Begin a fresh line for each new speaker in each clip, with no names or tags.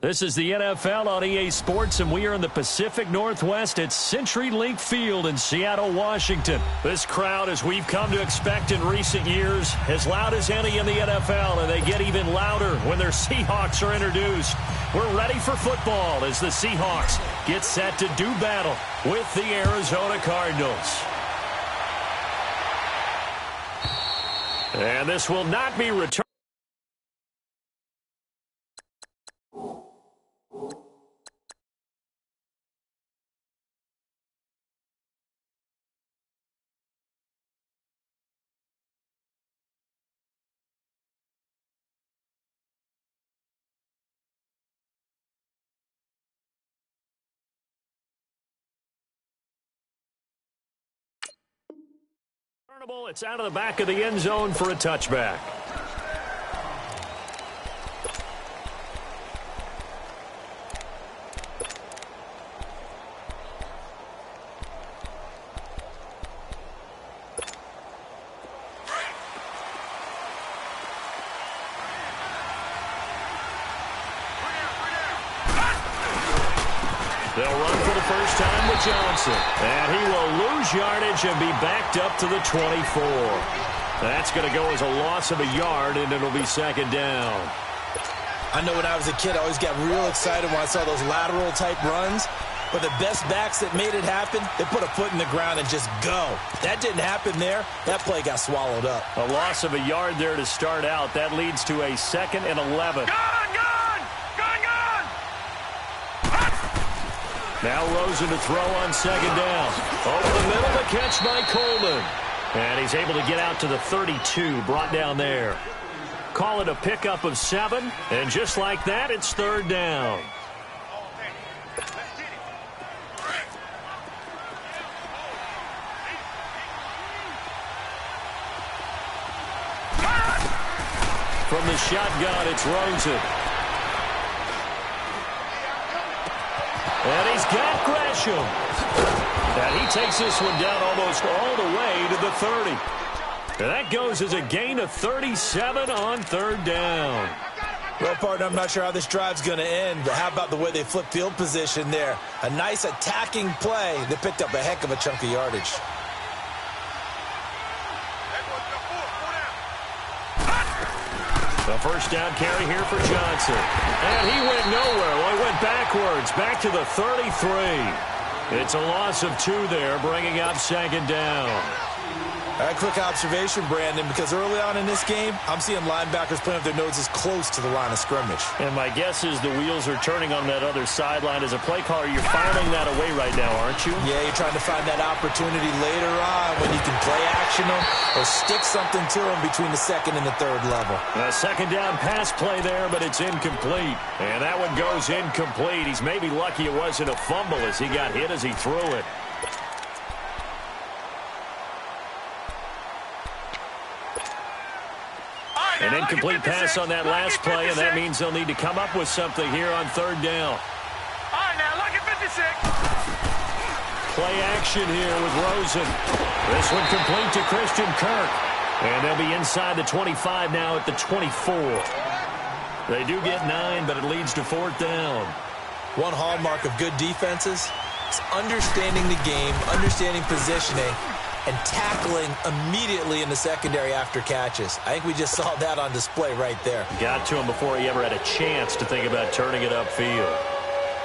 This is the NFL on EA Sports, and we are in the Pacific Northwest at CenturyLink Field in Seattle, Washington. This crowd, as we've come to expect in recent years, as loud as any in the NFL, and they get even louder when their Seahawks are introduced. We're ready for football as the Seahawks get set to do battle with the Arizona Cardinals. And this will not be returned. It's out of the back of the end zone for a touchback. They'll run for the first time with Johnson. And he will lose yardage and be backed up to the 24. That's going to go as a loss of a yard, and it'll be second down.
I know when I was a kid, I always got real excited when I saw those lateral-type runs. But the best backs that made it happen, they put a foot in the ground and just go. That didn't happen there. That play got swallowed up.
A loss of a yard there to start out. That leads to a 2nd and 11. Now Rosen to throw on second down. Over the middle, the catch by Coleman. And he's able to get out to the 32, brought down there. Call it a pickup of 7, and just like that, it's third down. From the shotgun, it's Rosen. And he's got Gresham. And he takes this one down almost all the way to the 30. And that goes as a gain of 37 on third down.
Well, partner, I'm not sure how this drive's going to end, but how about the way they flip field position there? A nice attacking play that picked up a heck of a chunk of yardage.
The first down carry here for Johnson. And he went nowhere. Well, he went backwards, back to the 33. It's a loss of 2 there, bringing up second down.
A quick observation, Brandon, because early on in this game, I'm seeing linebackers playing with their noses close to the line of scrimmage.
And my guess is the wheels are turning on that other sideline. As a play caller, you're filing that away right now, aren't you?
Yeah, you're trying to find that opportunity later on when you can play action them or stick something to them between the 2nd and the 3rd level.
A second down pass play there, but it's incomplete. And that one goes incomplete. He's maybe lucky it wasn't a fumble as he got hit as he threw it. An incomplete pass on that last play, and that means they'll need to come up with something here on third down.
All right, now look at 56.
Play action here with Rosen. This one complete to Christian Kirk. And they'll be inside the 25 now at the 24. They do get 9, but it leads to 4th down.
One hallmark of good defenses is understanding the game, understanding positioning, and tackling immediately in the secondary after catches. I think we just saw that on display right there.
Got to him before he ever had a chance to think about turning it upfield.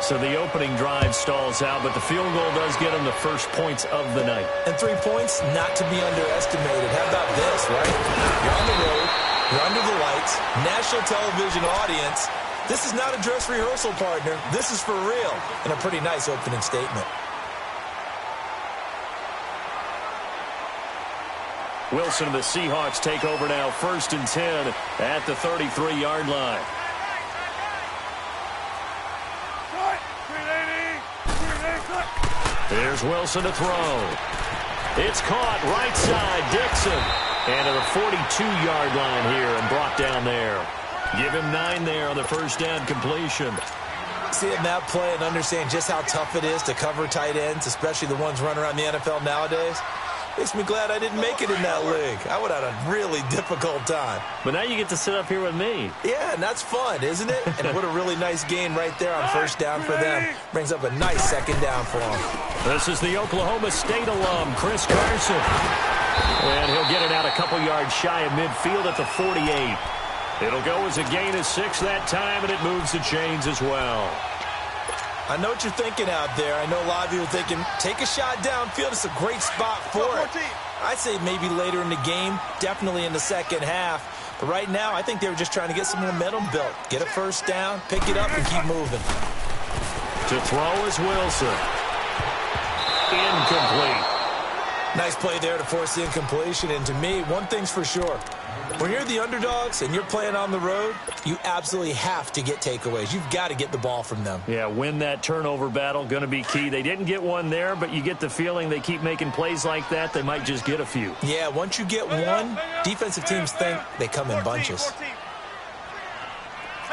So the opening drive stalls out, but the field goal does get him the first points of the night.
And 3 points, not to be underestimated. How about this, right? You're on the road, you're under the lights, national television audience. This is not a dress rehearsal, partner. This is for real, and a pretty nice opening statement.
Wilson and the Seahawks take over now, 1st and 10 at the 33-yard line. Here's Wilson to throw. It's caught right side, Dixon. And to the 42-yard line here and brought down there. Give him 9 there on the first down completion.
Seeing that play and understand just how tough it is to cover tight ends, especially the ones running around the NFL nowadays. Makes me glad I didn't make it in that league. I would have had a really difficult time.
But now you get to sit up here with me.
Yeah, and that's fun, isn't it? And what a really nice gain right there on first down for them. Brings up a nice second down for them.
This is the Oklahoma State alum, Chris Carson. And he'll get it out a couple yards shy of midfield at the 48. It'll go as a gain of 6 that time, and it moves the chains as well.
I know what you're thinking out there. I know a lot of you are thinking, take a shot downfield. It's a great spot for it. I'd say maybe later in the game, definitely in the second half. But right now, I think they were just trying to get some momentum built. Get a first down, pick it up, and keep moving.
To throw is Wilson. Incomplete.
Nice play there to force the incompletion. And to me, one thing's for sure. When you're the underdogs and you're playing on the road, you absolutely have to get takeaways. You've got to get the ball from them.
Yeah, win that turnover battle, going to be key. They didn't get one there, but you get the feeling they keep making plays like that, they might just get a few.
Yeah, once you get one, defensive teams think they come in bunches.
Hey,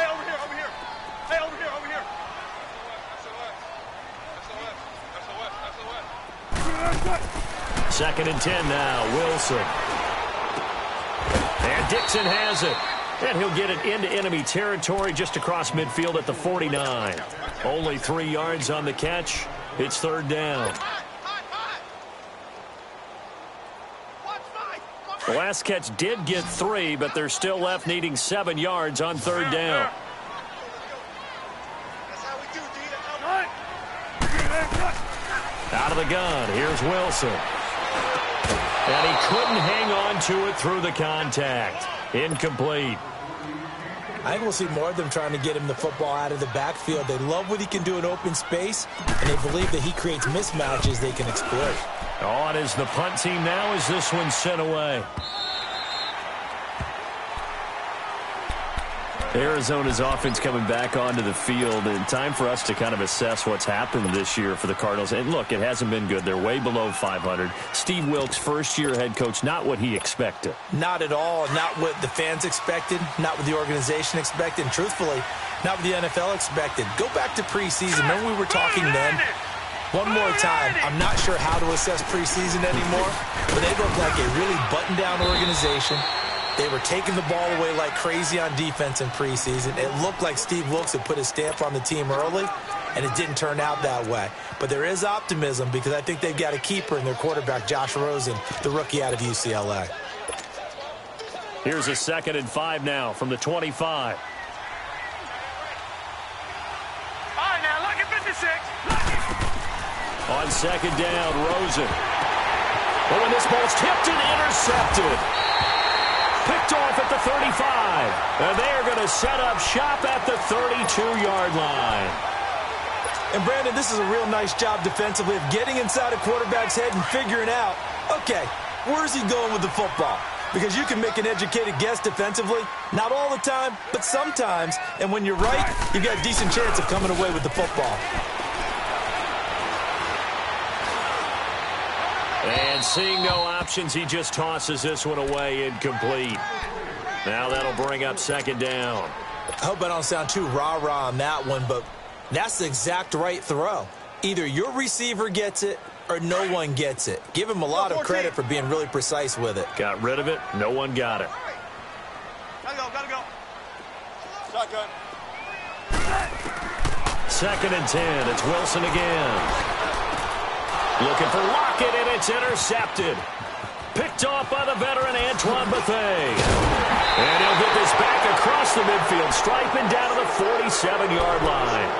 over here, over here. Hey, over here, over here. That's the left.
Second and 10 now, Wilson. And Dixon has it. And he'll get it into enemy territory just across midfield at the 49. Only 3 yards on the catch. It's third down. The last catch did get 3, but they're still left needing 7 yards on third down. Out of the gun, here's Wilson. And he couldn't hang on to it through the contact. Incomplete.
I think we'll see more of them trying to get him the football out of the backfield. They love what he can do in open space, and they believe that he creates mismatches they can exploit.
On is the punt team now as this one's sent away. Arizona's offense coming back onto the field, and time for us to kind of assess what's happened this year for the Cardinals. And look, it hasn't been good. They're way below 500. Steve Wilks, first-year head coach, not what he expected.
Not at all. Not what the fans expected. Not what the organization expected. And truthfully, not what the NFL expected. Go back to preseason. Remember we were talking then? One more time. I'm not sure how to assess preseason anymore, but they look like a really buttoned-down organization. They were taking the ball away like crazy on defense in preseason. It looked like Steve Wilks had put his stamp on the team early, and it didn't turn out that way. But there is optimism because I think they've got a keeper in their quarterback, Josh Rosen, the rookie out of UCLA.
Here's a 2nd and 5 now from the 25.
All right, now, look at 56.
On second down, Rosen. But when this ball's tipped and intercepted. Picked off at the 35. And they are going to set up shop at the 32-yard line.
And, Brandon, this is a real nice job defensively of getting inside a quarterback's head and figuring out, okay, where's he going with the football? Because you can make an educated guess defensively. Not all the time, but sometimes. And when you're right, you've got a decent chance of coming away with the football.
And seeing no options, he just tosses this one away, incomplete. Now that'll bring up second down.
I hope I don't sound too rah-rah on that one, but that's the exact right throw. Either your receiver gets it or no one gets it. Give him a lot of credit for being really precise with it.
Got rid of it. No one got it.
Gotta go. Shotgun.
2nd and 10. It's Wilson again. Looking for Lockett, and it's intercepted. Picked off by the veteran Antoine Bethea. And he'll get this back across the midfield, striping down to the 47-yard line.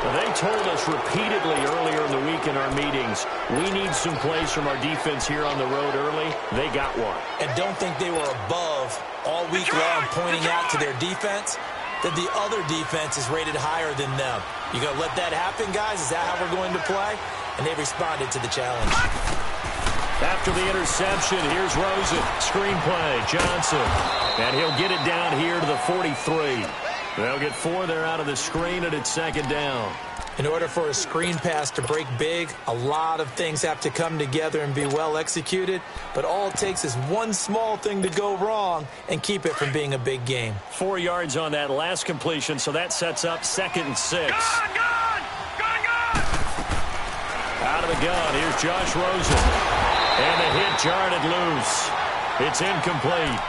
Now, they told us repeatedly earlier in the week in our meetings, we need some plays from our defense here on the road early. They got one.
And don't think they were above all week long pointing out to their defense that the other defense is rated higher than them. You going to let that happen, guys? Is that how we're going to play? And they responded to the challenge.
After the interception, here's Rosen. Screen play, Johnson. And he'll get it down here to the 43. They'll get 4 there out of the screen, and it's second down.
In order for a screen pass to break big, a lot of things have to come together and be well executed. But all it takes is one small thing to go wrong and keep it from being a big game.
4 yards on that last completion, so that sets up 2nd and 6.
Gone!
Out of the gun, here's Josh Rosen. And the hit jarred it loose. It's incomplete.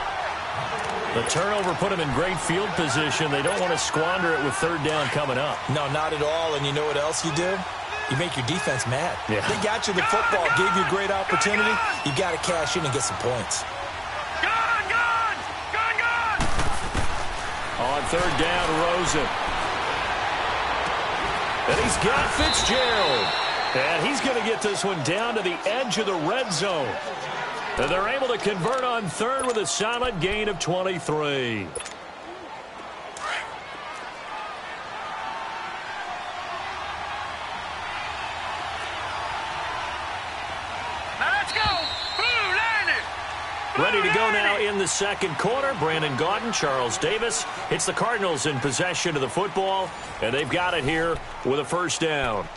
The turnover put them in great field position. They don't want to squander it with third down coming up.
No, not at all. And you know what else you do? You make your defense mad.
Yeah.
They got you the football, gave you a great opportunity. You got to cash in and get some points.
Gone, gone! Gone, gone!
On third down, Rosen. And he's got Fitzgerald. And he's going to get this one down to the edge of the red zone. And they're able to convert on third with a solid gain of 23. Ready to go now in the second quarter. Brandon Gaudin, Charles Davis. It's the Cardinals in possession of the football, and they've got it here with a first down.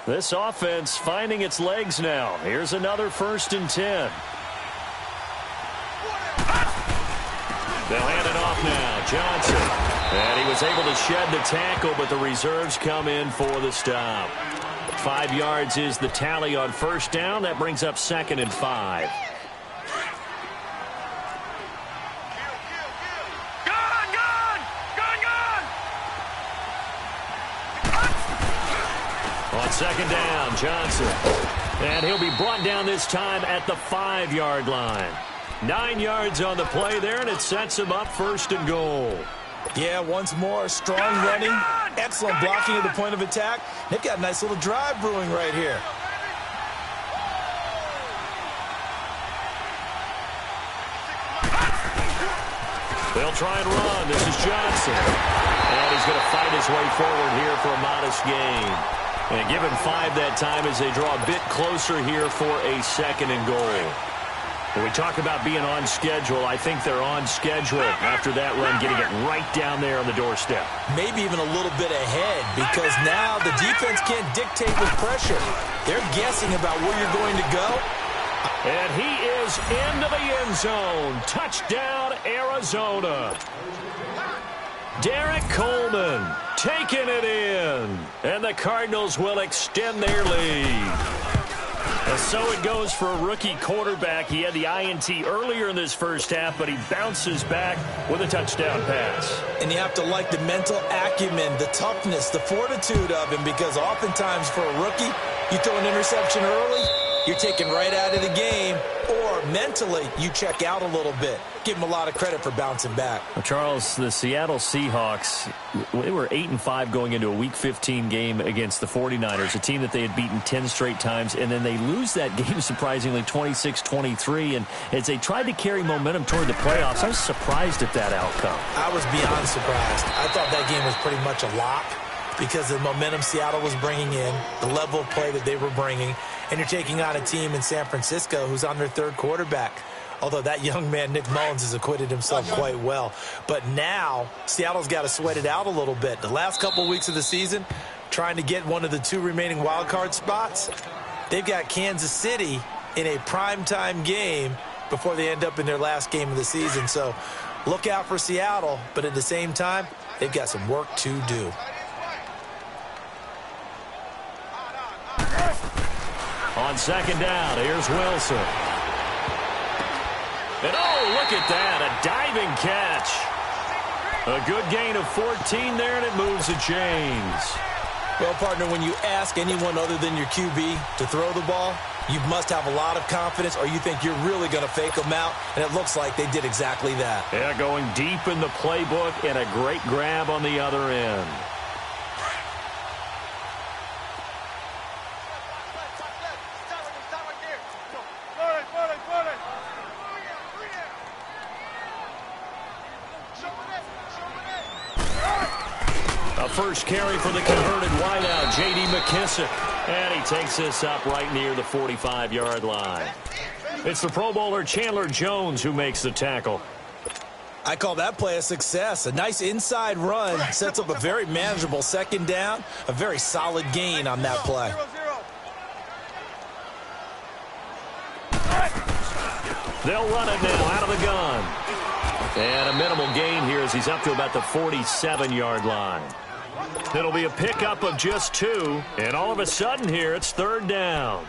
This offense finding its legs now. Here's another 1st and 10. They'll hand it off now. Johnson. And he was able to shed the tackle, but the reserves come in for the stop. 5 yards is the tally on first down. That brings up 2nd and 5.
Gone, gone! Gone, gone!
On 2nd down, Johnson. And he'll be brought down this time at the 5-yard line. 9 yards on the play there, and it sets him up 1st and goal.
Yeah, once more, strong running, excellent blocking at the point of attack. They've got a nice little drive brewing right here.
They'll try and run. This is Johnson. And he's going to fight his way forward here for a modest gain. And give him 5 that time as they draw a bit closer here for a 2nd and goal. When we talk about being on schedule, I think they're on schedule after that run, getting it right down there on the doorstep.
Maybe even a little bit ahead, because now the defense can't dictate with pressure. They're guessing about where you're going to go.
And he is into the end zone. Touchdown, Arizona. Derek Coleman taking it in. And the Cardinals will extend their lead. And so it goes for a rookie quarterback. He had the INT earlier in this first half, but he bounces back with a touchdown pass.
And you have to like the mental acumen, the toughness, the fortitude of him, because oftentimes for a rookie, you throw an interception early, you're taken right out of the game, or mentally you check out a little bit. Give him a lot of credit for bouncing back.
Well, Charles, the Seattle Seahawks, they were 8-5 going into a Week 15 game against the 49ers, a team that they had beaten 10 straight times, and then they lose that game surprisingly 26-23, and as they tried to carry momentum toward the playoffs, I was surprised at that outcome.
I was beyond surprised. I thought that game was pretty much a lock because of the momentum Seattle was bringing in, the level of play that they were bringing, and you're taking on a team in San Francisco who's on their 3rd quarterback. Although that young man, Nick Mullins, has acquitted himself quite well. But now, Seattle's got to sweat it out a little bit. The last couple weeks of the season, trying to get one of the 2 remaining wild card spots, they've got Kansas City in a primetime game before they end up in their last game of the season. So look out for Seattle, but at the same time, they've got some work to do.
On 2nd down, here's Wilson. And oh, look at that, a diving catch. A good gain of 14 there, and it moves the chains.
Well, partner, when you ask anyone other than your QB to throw the ball, you must have a lot of confidence, or you think you're really going to fake them out, and it looks like they did exactly that.
Yeah, going deep in the playbook, and a great grab on the other end. First carry for the converted wideout, J.D. McKissick. And he takes this up right near the 45-yard line. It's the Pro Bowler Chandler Jones who makes the tackle.
I call that play a success. A nice inside run sets up a very manageable 2nd down. A very solid gain on that play.
They'll run it now out of the gun. And a minimal gain here as he's up to about the 47-yard line. It'll be a pickup of just 2, and all of a sudden here it's 3rd down.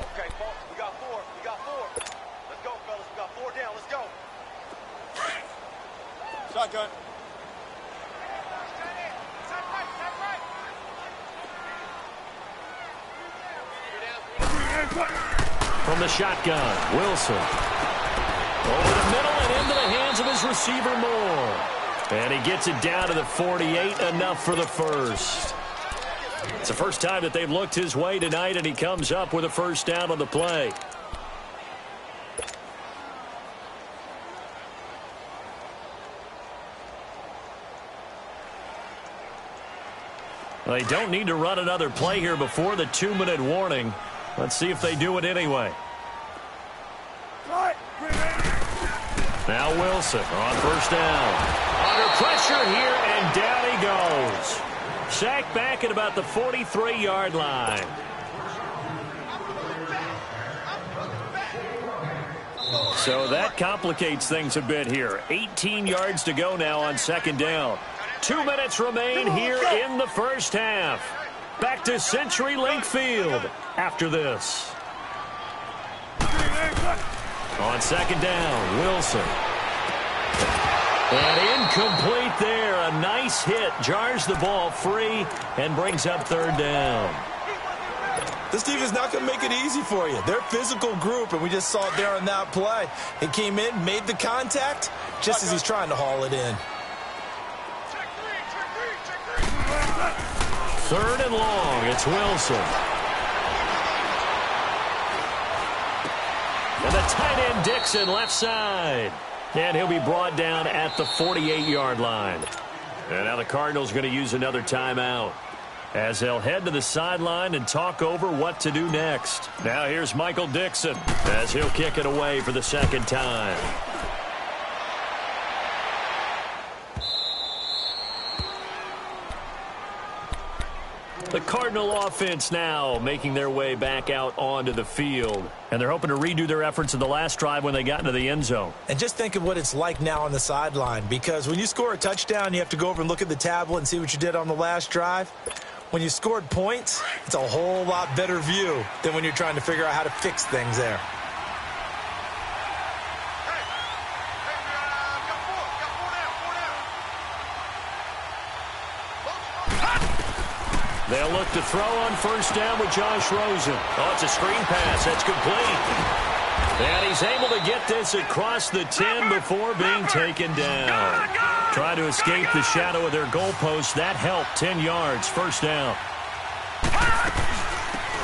Okay, folks, we got 4. We got 4. Let's go, fellas. We got 4 down. Let's go. Shotgun.
From the shotgun, Wilson. Over the middle and into the hands of his receiver, Moore. And he gets it down to the 48, enough for the first. It's the first time that they've looked his way tonight, and he comes up with a first down on the play. They don't need to run another play here before the 2-minute warning. Let's see if they do it anyway. Now Wilson on first down. Under pressure here, and down he goes. Sacked back at about the 43-yard line. So that complicates things a bit here. 18 yards to go now on 2nd down. 2 minutes remain here in the first half. Back to CenturyLink Field after this. On 2nd down, Wilson. And incomplete there. A nice hit. Jars the ball free and brings up 3rd down.
This team is not going to make it easy for you. They're a physical group, and we just saw it there on that play. He came in, made the contact, just as he's trying to haul it in.
3rd and long. It's Wilson. And the tight end Dixon left side. And he'll be brought down at the 48-yard line. And now the Cardinals going to use another timeout as they'll head to the sideline and talk over what to do next. Now here's Michael Dixon as he'll kick it away for the 2nd time. The Cardinal offense now making their way back out onto the field. And they're hoping to redo their efforts in the last drive when they got into the end zone.
And just think of what it's like now on the sideline, because when you score a touchdown, you have to go over and look at the tablet and see what you did on the last drive. When you scored points, it's a whole lot better view than when you're trying to figure out how to fix things there.
They'll look to throw on first down with Josh Rosen. Oh, it's a screen pass. That's complete. And he's able to get this across the 10 before being taken down. Trying to escape the shadow of their goalpost. That helped. 10 yards. First down.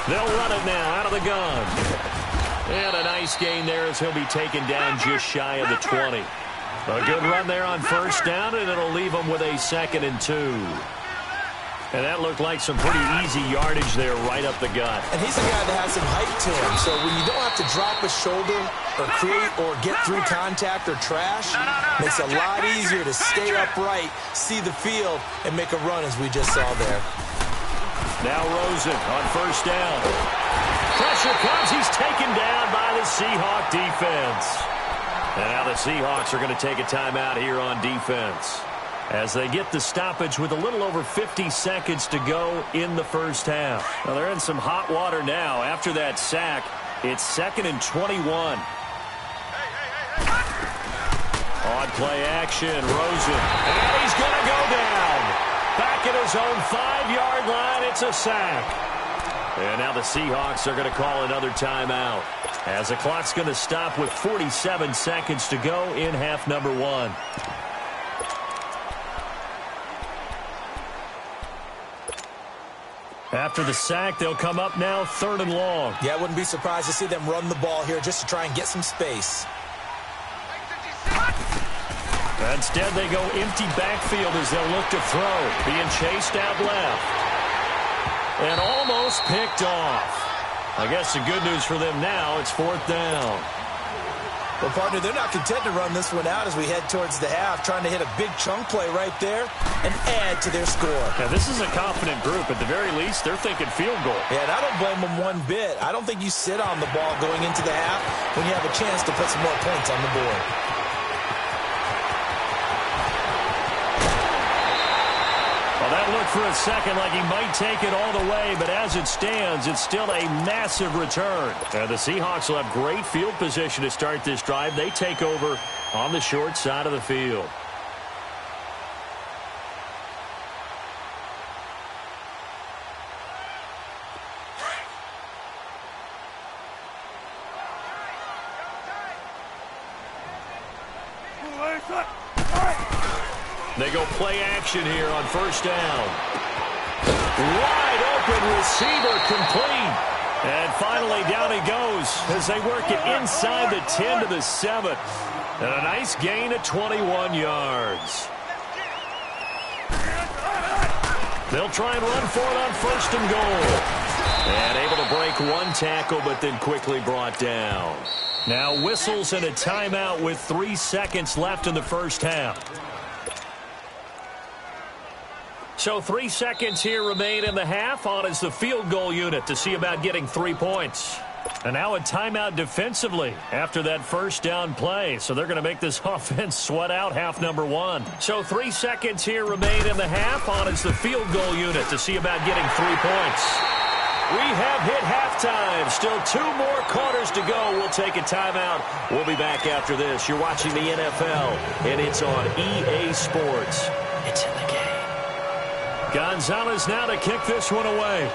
They'll run it now out of the gun. And a nice gain there as he'll be taken down just shy of the 20. A good run there on first down, and it'll leave him with a 2nd and 2. And that looked like some pretty easy yardage there right up the gut.
And he's a guy that has some height to him. So when you don't have to drop a shoulder or create or get through contact or trash, makes it a lot easier to stay upright, see the field, and make a run as we just saw there.
Now Rosen on first down. Pressure comes. He's taken down by the Seahawk defense. And now the Seahawks are going to take a timeout here on defense as they get the stoppage with a little over 50 seconds to go in the first half. Well, they're in some hot water now. After that sack, it's 2nd and 21. On play action, Rosen. And he's going to go down. Back at his own 5-yard line, it's a sack. And now the Seahawks are going to call another timeout as the clock's going to stop with 47 seconds to go in half number 1. After the sack, they'll come up now 3rd and long.
Yeah, I wouldn't be surprised to see them run the ball here just to try and get some space.
Instead, they go empty backfield as they'll look to throw. Being chased out left. And almost picked off. I guess the good news for them now, it's 4th down.
Well, partner, they're not content to run this one out as we head towards the half, trying to hit a big chunk play right there and add to their score.
Now, this is a confident group. At the very least, they're thinking field goal.
Yeah, and I don't blame them one bit. I don't think you sit on the ball going into the half when you have a chance to put some more points on the board.
Well, that looked for a second like he might take it all the way, but as it stands, it's still a massive return. The Seahawks will have great field position to start this drive. They take over on the short side of the field. They go play action here on first down. Wide open receiver complete. And finally down he goes as they work it inside the 10 to the 7. And a nice gain of 21 yards. They'll try and run for it on first and goal. And able to break one tackle, but then quickly brought down. Now whistles and a timeout with 3 seconds left in the first half. So 3 seconds here remain in the half. On is the field goal unit to see about getting 3 points. And now a timeout defensively after that first down play. So they're going to make this offense sweat out half number 1. So 3 seconds here remain in the half. On is the field goal unit to see about getting 3 points. We have hit halftime. Still 2 more quarters to go. We'll take a timeout. We'll be back after this. You're watching the NFL, and it's on EA Sports. It's in the game. Gonzalez now to kick this one away.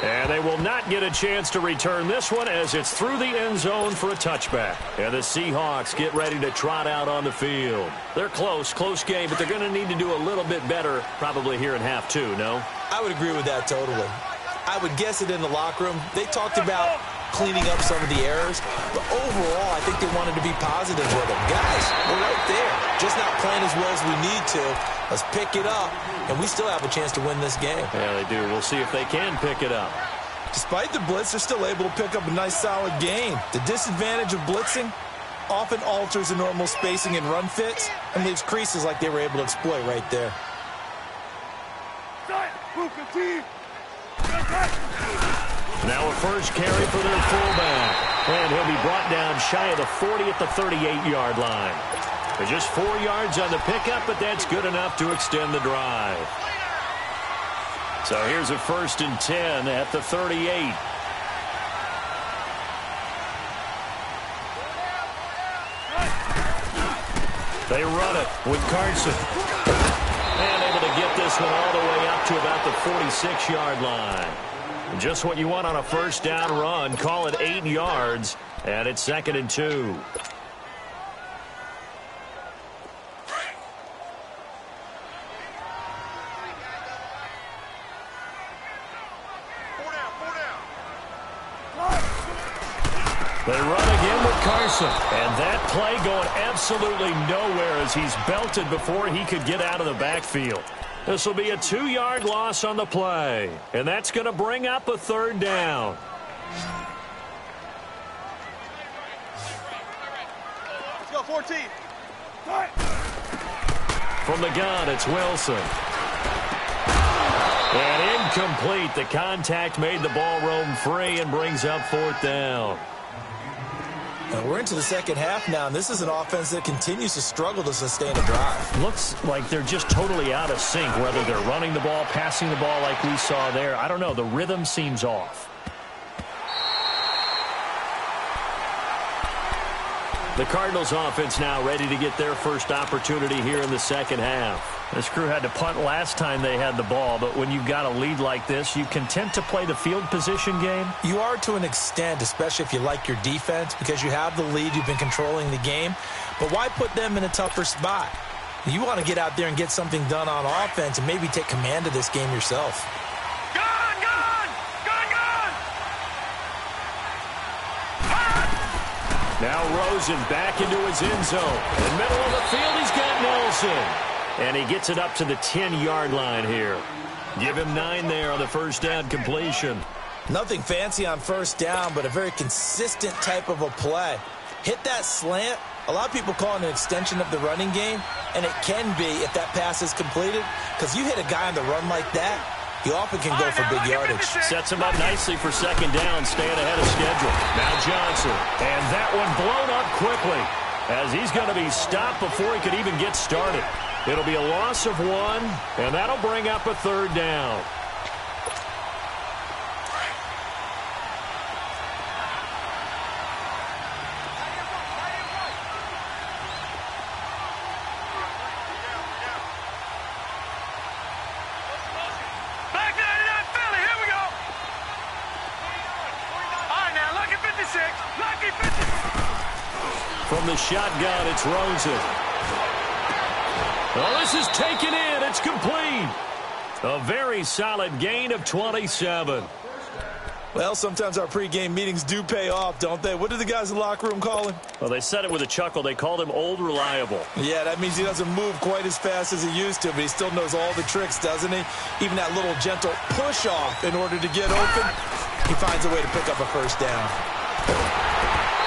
And they will not get a chance to return this one as it's through the end zone for a touchback. And the Seahawks get ready to trot out on the field. They're close game, but they're going to need to do a little bit better probably here in half 2, no?
I would agree with that totally. I would guess it in the locker room. They talked about cleaning up some of the errors, but overall, I think they wanted to be positive with them. Guys, we're right there. Just not playing as well as we need to. Let's pick it up, and we still have a chance to win this game.
Yeah, they do. We'll see if they can pick it up.
Despite the blitz, they're still able to pick up a nice, solid game. The disadvantage of blitzing often alters the normal spacing and run fits and leaves creases like they were able to exploit right there.
Now a first carry for their fullback. And he'll be brought down shy of the 40 at the 38-yard line. There's just 4 yards on the pickup, but that's good enough to extend the drive. So here's a 1st and 10 at the 38. They run it with Carson. And able to get this one all the way up to about the 46-yard line. Just what you want on a first down run. Call it 8 yards, and it's 2nd and 2. They run again with Carson. And that play going absolutely nowhere as he's belted before he could get out of the backfield. This will be a 2-yard loss on the play. And that's going to bring up a 3rd down.
Let's go, 14.
From the gun, it's Wilson. And incomplete. The contact made the ball roam free and brings up 4th down.
And we're into the second half now, and this is an offense that continues to struggle to sustain a drive.
Looks like they're just totally out of sync, whether they're running the ball, passing the ball like we saw there. I don't know. The rhythm seems off. The Cardinals offense now ready to get their first opportunity here in the second half. This crew had to punt last time they had the ball, but when you've got a lead like this, you content to play the field position game?
You are to an extent, especially if you like your defense, because you have the lead, you've been controlling the game. But why put them in a tougher spot? You want to get out there and get something done on offense and maybe take command of this game yourself.
Now Rosen back into his end zone. In the middle of the field, he's got Nelson. And he gets it up to the 10-yard line here. Give him 9 there on the first down completion.
Nothing fancy on first down, but a very consistent type of a play. Hit that slant. A lot of people call it an extension of the running game, and it can be if that pass is completed, because you hit a guy on the run like that, he often can go for big yardage.
Sets him up nicely for second down, staying ahead of schedule. Now Johnson, and that one blown up quickly, as he's going to be stopped before he could even get started. It'll be a loss of 1, and that'll bring up a third down. From the shotgun, it's Rosen. Oh, this is taken in. It's complete. A very solid gain of 27.
Well, sometimes our pregame meetings do pay off, don't they? What do the guys in the locker room call him?
Well, they said it with a chuckle. They called him Old Reliable.
Yeah, that means he doesn't move quite as fast as he used to, but he still knows all the tricks, doesn't he? Even that little gentle push-off in order to get open, he finds a way to pick up a first down.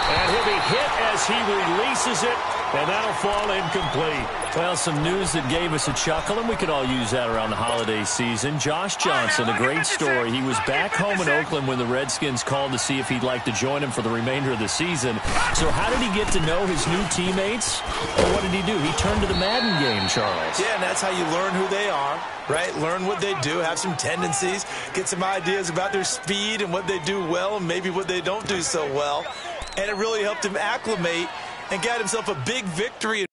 And he'll be hit as he releases it, and that'll fall incomplete. Well, some news that gave us a chuckle, and we could all use that around the holiday season. Josh Johnson, a great story. He was back home in Oakland when the Redskins called to see if he'd like to join him for the remainder of the season. So how did he get to know his new teammates? And what did he do? He turned to the Madden game, Charles.
Yeah, and that's how you learn who they are, right? Learn what they do, have some tendencies, get some ideas about their speed and what they do well and maybe what they don't do so well. And it really helped him acclimate and got himself a big victory.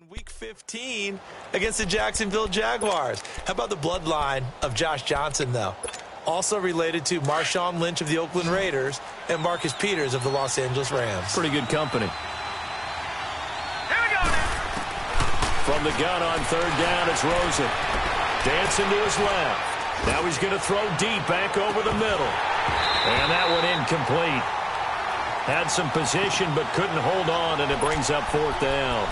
Week 15 against the Jacksonville Jaguars. How about the bloodline of Josh Johnson, though? Also related to Marshawn Lynch of the Oakland Raiders and Marcus Peters of the Los Angeles Rams.
Pretty good company.
Here we go now.
From the gun on third down, it's Rosen. Dancing to his left. Now he's going to throw deep back over the middle. And that one incomplete. Had some position but couldn't hold on, and it brings up fourth down.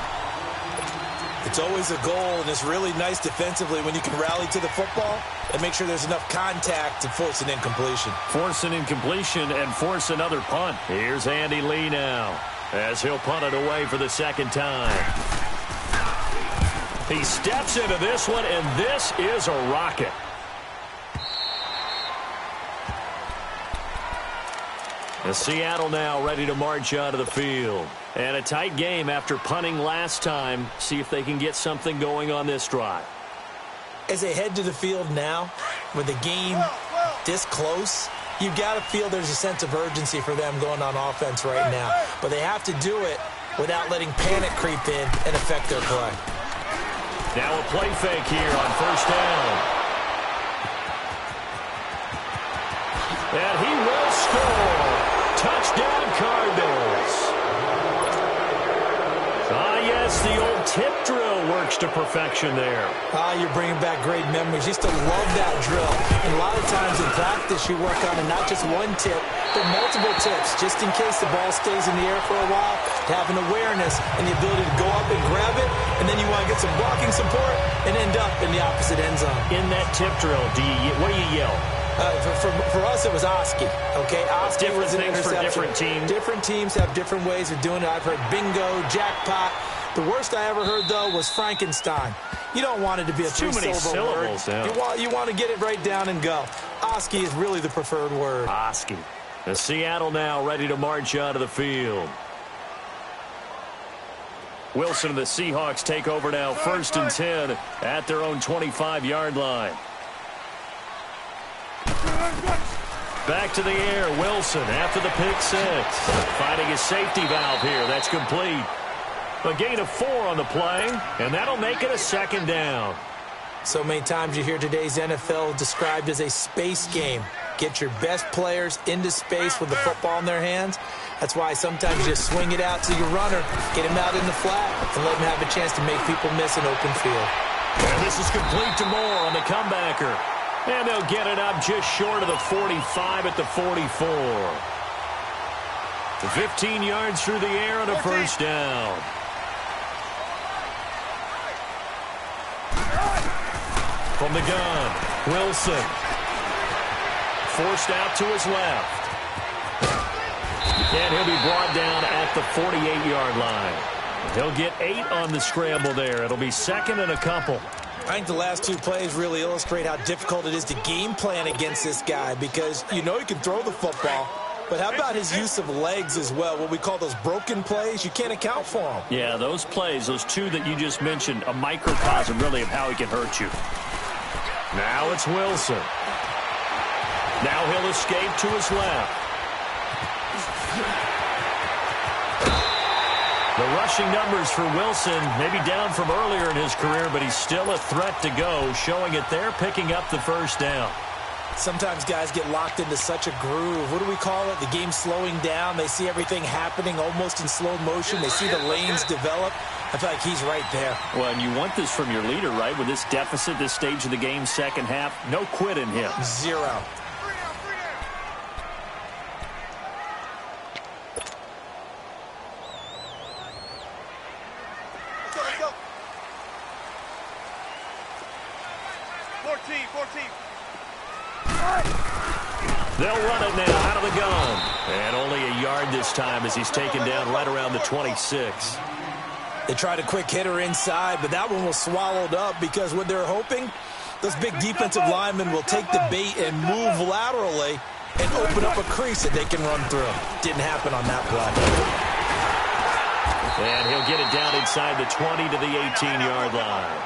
It's always a goal, and it's really nice defensively when you can rally to the football and make sure there's enough contact to force an incompletion.
Force an incompletion and force another punt. Here's Andy Lee now as he'll punt it away for the second time. He steps into this one, and this is a rocket. The Seattle now ready to march out of the field. And a tight game after punting last time. See if they can get something going on this drive.
As they head to the field now, with the game this close, you've got to feel there's a sense of urgency for them going on offense right now. But they have to do it without letting panic creep in and affect their play.
Now a play fake here on first down. And he will score. Touchdown, Cardinals. Ah, yes, the old tip drill works to perfection there.
Ah, you're bringing back great memories. Used to love that drill. And a lot of times in practice, you work on it, not just one tip, but multiple tips, just in case the ball stays in the air for a while, to have an awareness and the ability to go up and grab it, and then you want to get some blocking support and end up in the opposite end zone.
In that tip drill, what do you yell?
For us, it was Oski. Okay, Oski
different
was an
things for
interception.
different teams.
Different teams have different ways of doing it. I've heard bingo, jackpot. The worst I ever heard, though, was Frankenstein. You don't want it to be a three-syllable word.
Yeah.
You want to get it right down and go. Oski is really the preferred word.
Oski. The Seattle now ready to march out of the field. Wilson and the Seahawks take over now, 1st and 10 at their own 25-yard line. Back to the air, Wilson after the pick six. Finding his safety valve here. That's complete. A gain of 4 on the play, and that'll make it a second down.
So many times you hear today's NFL described as a space game. Get your best players into space with the football in their hands. That's why sometimes you just swing it out to your runner, get him out in the flat, and let him have a chance to make people miss an open field.
And this is complete to Moore on the comebacker. And they'll get it up just short of the 45 at the 44. 15 yards through the air on a first down. From the gun, Wilson. Forced out to his left. And he'll be brought down at the 48-yard line. He'll get 8 on the scramble there. It'll be second and a couple.
I think the last 2 plays really illustrate how difficult it is to game plan against this guy because you know he can throw the football, but how about his use of legs as well? What we call those broken plays, you can't account for them.
Yeah, those plays, those 2 that you just mentioned, a microcosm really of how he can hurt you. Now it's Wilson. Now he'll escape to his left. The rushing numbers for Wilson maybe down from earlier in his career, but he's still a threat to go, showing it there, picking up the first down.
Sometimes guys get locked into such a groove. What do we call it? The game's slowing down. They see everything happening almost in slow motion. They see the lanes develop. I feel like he's right there.
Well, and you want this from your leader, right? With this deficit, this stage of the game, second half, no quit in him.
0.
They'll run it now out of the gun. And only a yard this time as he's taken down right around the 26.
They tried a quick hitter inside, but that one was swallowed up because what they're hoping, those big defensive linemen will take the bait and move laterally and open up a crease that they can run through. Didn't happen on that play.
And he'll get it down inside the 20 to the 18-yard line.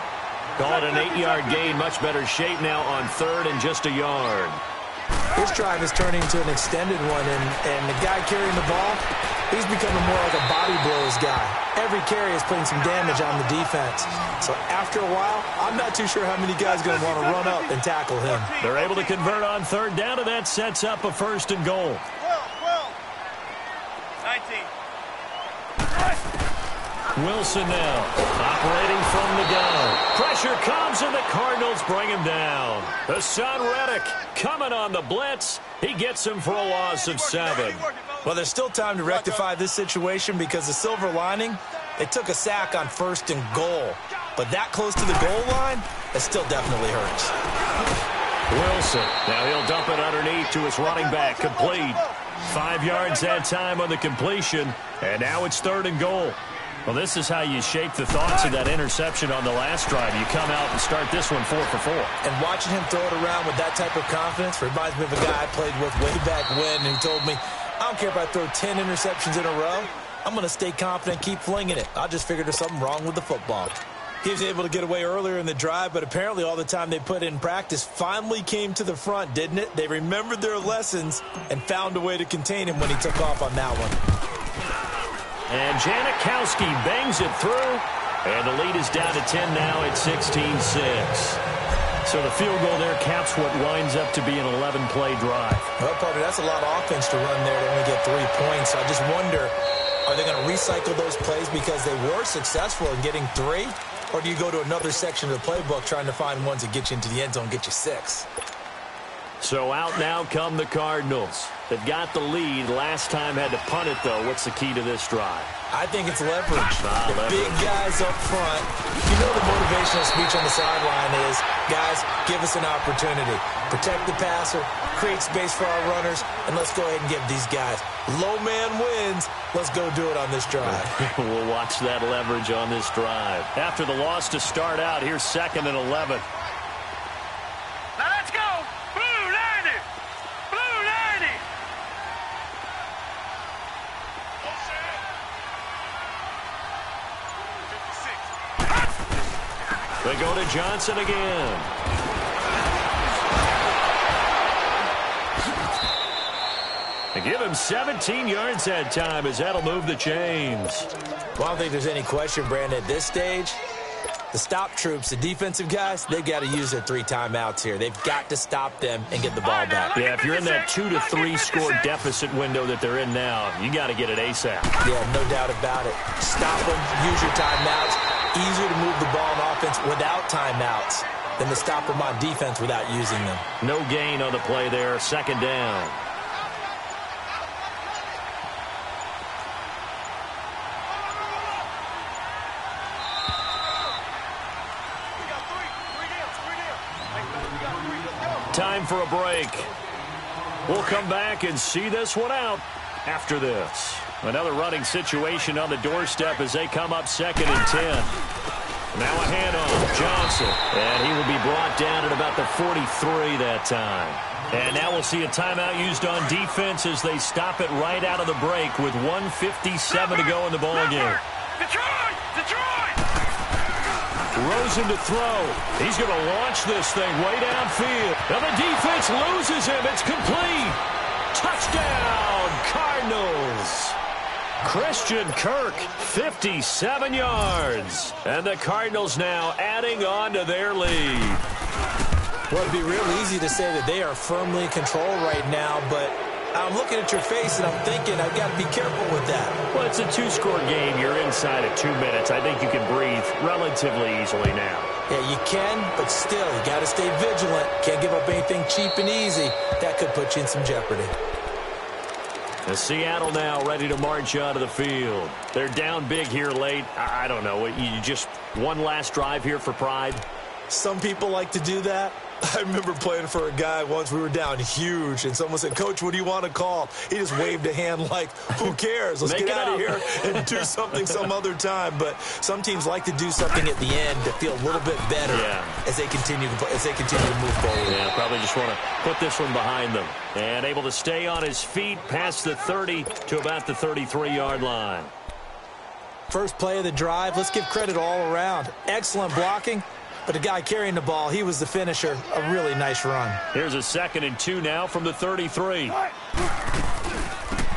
Call it an 8-yard gain. Much better shape now on third and just a yard.
This drive is turning into an extended one, and the guy carrying the ball, he's becoming more like a body blows guy. Every carry is putting some damage on the defense. So after a while, I'm not too sure how many guys are going to want to run up and tackle him.
They're able to convert on third down, and that sets up a first and goal.
19.
Wilson now, operating from the gun. Pressure comes, and the Cardinals bring him down. Hassan Reddick coming on the blitz. He gets him for a loss of 7.
Well, there's still time to rectify this situation because the silver lining, they took a sack on first and goal. But that close to the goal line, that still definitely hurts.
Wilson, now he'll dump it underneath to his running back, complete. 5 yards that time on the completion, and now it's third and goal. Well, this is how you shape the thoughts of that interception on the last drive. You come out and start this one 4 for 4.
And watching him throw it around with that type of confidence reminds me of a guy I played with way back when who told me, I don't care if I throw 10 interceptions in a row. I'm going to stay confident, keep flinging it. I just figured there's something wrong with the football. He was able to get away earlier in the drive, but apparently all the time they put in practice finally came to the front, didn't it? They remembered their lessons and found a way to contain him when he took off on that one.
And Janikowski bangs it through, and the lead is down to 10 now at 16-6. So the field goal there caps what winds up to be an 11-play drive.
Well, partner, that's a lot of offense to run there to only get 3 points. So I just wonder, are they going to recycle those plays because they were successful in getting 3? Or do you go to another section of the playbook trying to find ones that get you into the end zone, get you 6?
So out now come the Cardinals. They've got the lead. Last time had to punt it, though. What's the key to this drive?
I think it's leverage. The big guys up front. You know the motivational speech on the sideline is, guys, give us an opportunity. Protect the passer, create space for our runners, and let's go ahead and give these guys. Low man wins. Let's go do it on this drive.
We'll watch that leverage on this drive. After the loss to start out, here's 2nd and 11.
Now let's go. Blue 90. Blue 90.
They go to Johnson again. They give him 17 yards that time as that'll move the chains.
Well, I don't think there's any question, Brandon, at this stage, The stop troops, the defensive guys, they got to use their 3 timeouts here. They've got to stop them and get the ball back.
Yeah, if you're in that 2 to 3 score deficit window that they're in now, you got to get it ASAP.
Yeah, no doubt about it. Stop them, use your timeouts. Easier to move the ball on offense without timeouts than to stop them on defense without using them.
No gain on the play there, 2nd down. Time for a break. We'll come back and see this one out after this. Another running situation on the doorstep as they come up 2nd and 10. Now a handoff, Johnson. And he will be brought down at about the 43 that time. And now we'll see a timeout used on defense as they stop it right out of the break with 1:57 to go in the ballgame.
Detroit! Detroit!
Rosen to throw. He's going to launch this thing way downfield. And the defense loses him. It's complete. Touchdown, Cardinals. Christian Kirk, 57 yards. And the Cardinals now adding on to their lead.
Well, it'd be real easy to say that they are firmly in control right now, but I'm looking at your face and I'm thinking I've got to be careful with that.
Well, it's a 2-score game. You're inside at 2 minutes. I think you can breathe relatively easily now.
Yeah, you can, but still, you got to stay vigilant. Can't give up anything cheap and easy. That could put you in some jeopardy.
The Seattle now ready to march onto the field. They're down big here late. I don't know. You just one last drive here for pride?
Some people like to do that. I remember playing for a guy once. We were down huge, and someone said, "Coach, what do you want to call?" He just waved a hand like, who cares? Let's get out of here and do something some other time. But some teams like to do something at the end to feel a little bit better as they continue to move forward.
Yeah, probably just want to put this one behind them. And able to stay on his feet past the 30 to about the 33-yard line.
First play of the drive, let's give credit all around. Excellent blocking. But the guy carrying the ball, he was the finisher. A really nice run.
Here's a 2nd and 2 now from the 33.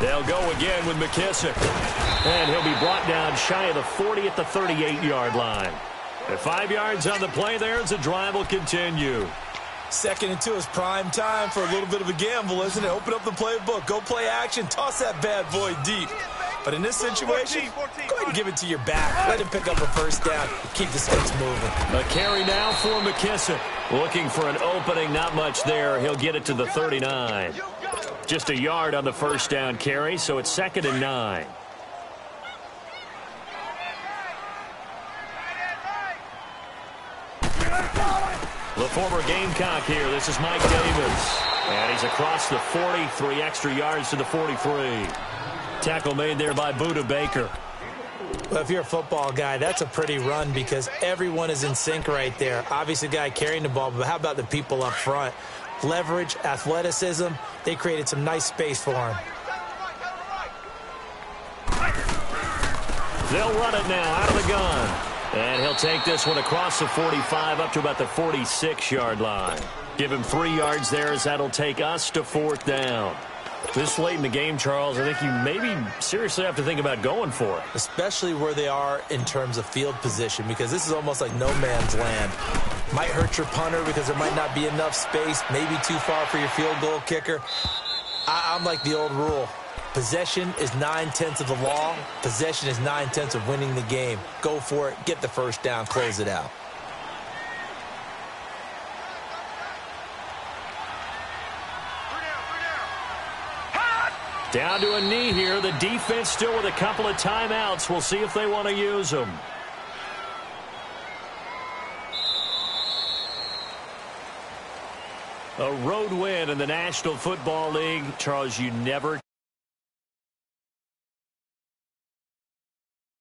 They'll go again with McKissick. And he'll be brought down shy of the 40 at the 38-yard line. At 5 yards on the play there as the drive will continue.
2nd and 2 is prime time for a little bit of a gamble, isn't it? Open up the playbook. Go play action. Toss that bad boy deep. But in this situation, go ahead and give it to your back. Let him pick up a first down. Keep the sticks moving.
A carry now for McKissick. Looking for an opening, not much there. He'll get it to the 39. Just a yard on the first down carry, so it's 2nd and 9. The former Gamecock here. This is Mike Davis. And he's across the 40, 3 extra yards to the 43. Tackle made there by Budda Baker.
Well, if you're a football guy, that's a pretty run because everyone is in sync right there. Obviously, the guy carrying the ball, but how about the people up front? Leverage, athleticism, they created some nice space for him.
They'll run it now out of the gun. And he'll take this one across the 45 up to about the 46-yard line. Give him 3 yards there as that'll take us to 4th down. This late in the game, Charles, I think you maybe seriously have to think about going for it.
Especially where they are in terms of field position, because this is almost like no man's land. Might hurt your punter because there might not be enough space, maybe too far for your field goal kicker. I'm like the old rule. Possession is 9/10 of the law. Possession is 9/10 of winning the game. Go for it. Get the first down. Close it out.
Down to a knee here. The defense still with a couple of timeouts. We'll see if they want to use them. A road win in the National Football League. Charles, you never